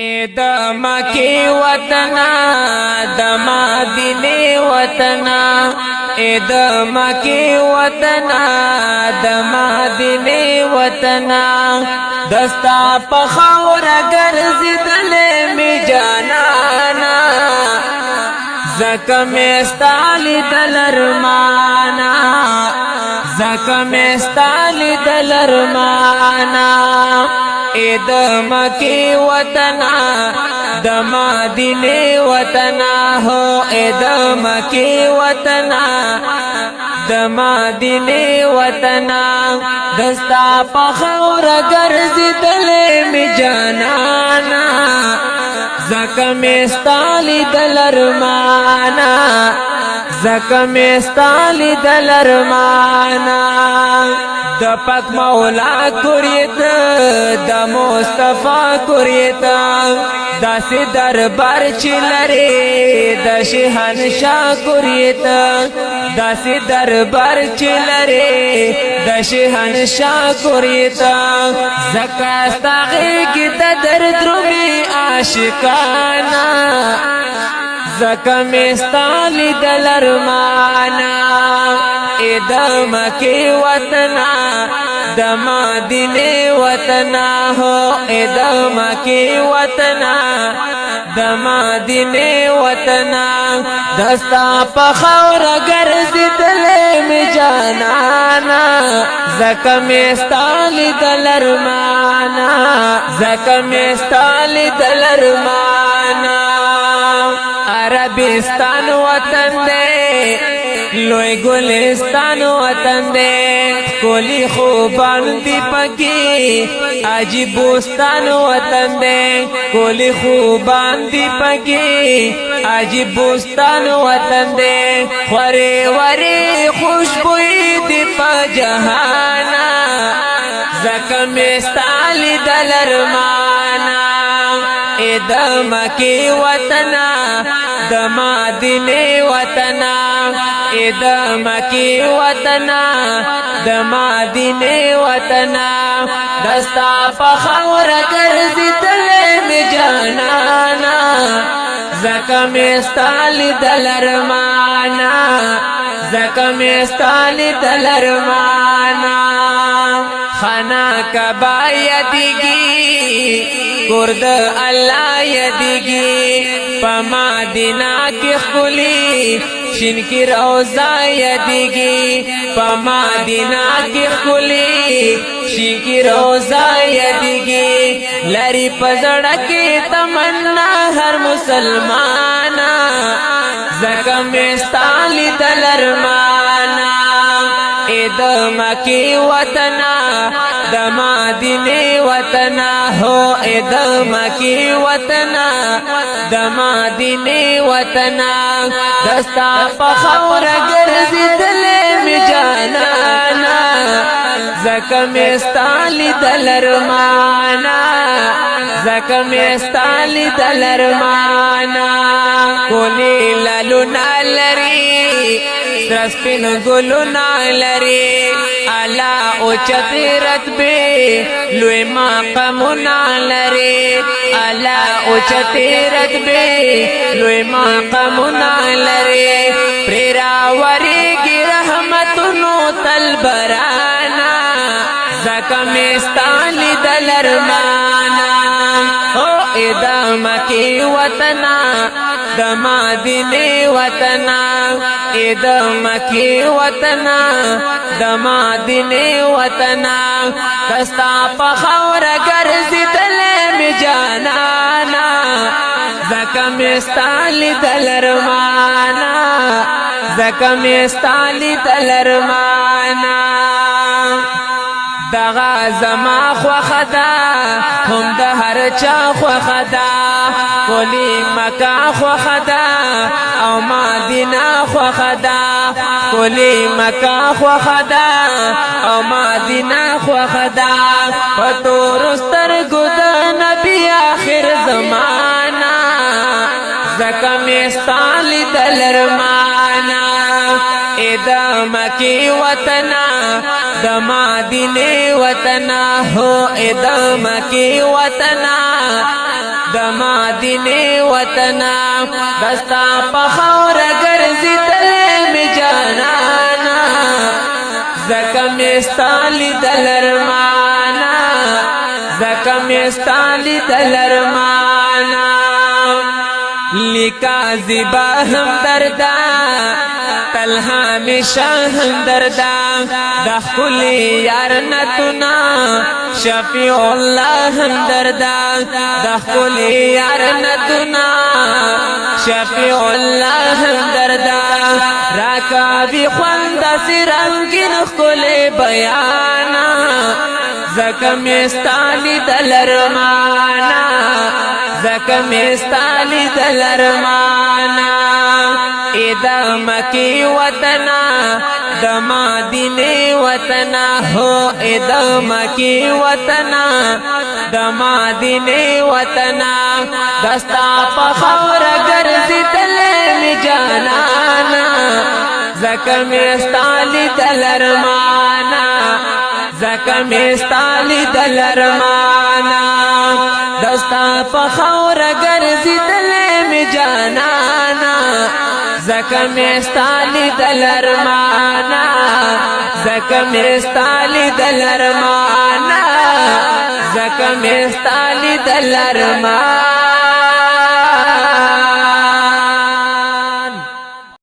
د مکی وطنا د مدینه وطنا د مکی وطنا د مدینه وطنا دستا په خاور ګرځیدل می جانانا زکه مستالی دلرمانا زکه مستالی دلرمانا د مکی وطنا د مدینه وطنا هو د مکی وطنا د مدینه وطنا دستا په خاور ګرځیدل می جانانا زکه مستالی دلرمانا زکه مستالی دلرمانا د پاک مولا کوریت د مصطفی کوریت داسې دربار چلري د شهنشاه کوریت داسې دربار چلري د شهنشاه کوریت زکاستا غي د درد رومي عاشقانا زکه مستالی دلرمانا د مکی وطنا د مدینه وطنا هو د مکی وطنا د مدینه وطنا دستا په خاور ګرځیدل می جانانا زکه مستالی دلرمانا زکه مستالی دلرمانا عربستان وطن دے لوی گلستان وطن دے کولی خوبان دی پکی عجیب بوستان وطن دے کولی خوبان دی پکی عجیب بوستان وطن دے خوری وری خوشبوئی دی پا جہانا زکه مستالی دلرمانا د مکی وطنا د مدینه وطنا د مکی وطنا د مدینه وطنا دستا په خاور ګرځیدل می جانانا زکه مستالی دلرمانا زکه مستالی دلرمانا خانا کبا یدیگی کورد الله یدیگی پا مدینہ کی خلی شن کی روزہ یدیگی پا مدینہ کی خلی شن کی روزہ یدیگی لری پزڑا کی تمنا ہر مسلمانا زکه مستالی دلرمانا د مکی وطنا د مدینه وطنا هو د مکی وطنا د مدینه وطنا دستا په خاور ګرځیدل می جانانا زکه مستالی دلرمانا زکه مستالی دلرمانا کولی لالو نالری سرسپین گلو نالری علا اوچت رتبه لوی مقام نالری علا اوچت رتبه لوی مقام نالری پریراوری گی رحمتونو تلبرانا زکه مستالی دلرمانا د مکی وطنا د مدینه وطنا د مکی وطنا د مدینه وطنا دستا په خاور ګرځیدل می جانانا زکه مستالی دلرمانا زکه مستالی دلرمانا دغه زما خوخدا هم د هر چا خوخدا کولی مکه خوخدا او مدینه خوخدا کولی مکه خوخدا او مدینه خوخدا پتور سترګو د نبی اخر زمانہ زکه مستالی دلرمانا د مکی وطنا د مدینه وطنا هو د مکی وطنا د مدینه وطنا دستا په خور ګرځي تل می جانانا زکه مستالی دلرمانا زکه مستالی دلرمانا لیکا زیبا هم دردا تل همیشه هم دردا د خپل یار نتنا شفیع الله هم دردا د خپل یار نتنا شفیع الله هم دردا راکا بی خوند سرنگین خپل بیانا زکه مستالی دلرمانا زکه مستالی دلرمانا ادا مکی وطنا د مدینه وطنا هو ادا مکی وطنا د مدینه وطنا دستا په خور ګرځي تل می جانانا زکه مستالی دلرمانا زکه مستالی دلرمانا دستا په خور ګرځي تل می جانانا زکه مستالی دلرمانا زکه مستالی دلرمانا زکه مستالی دلرمانا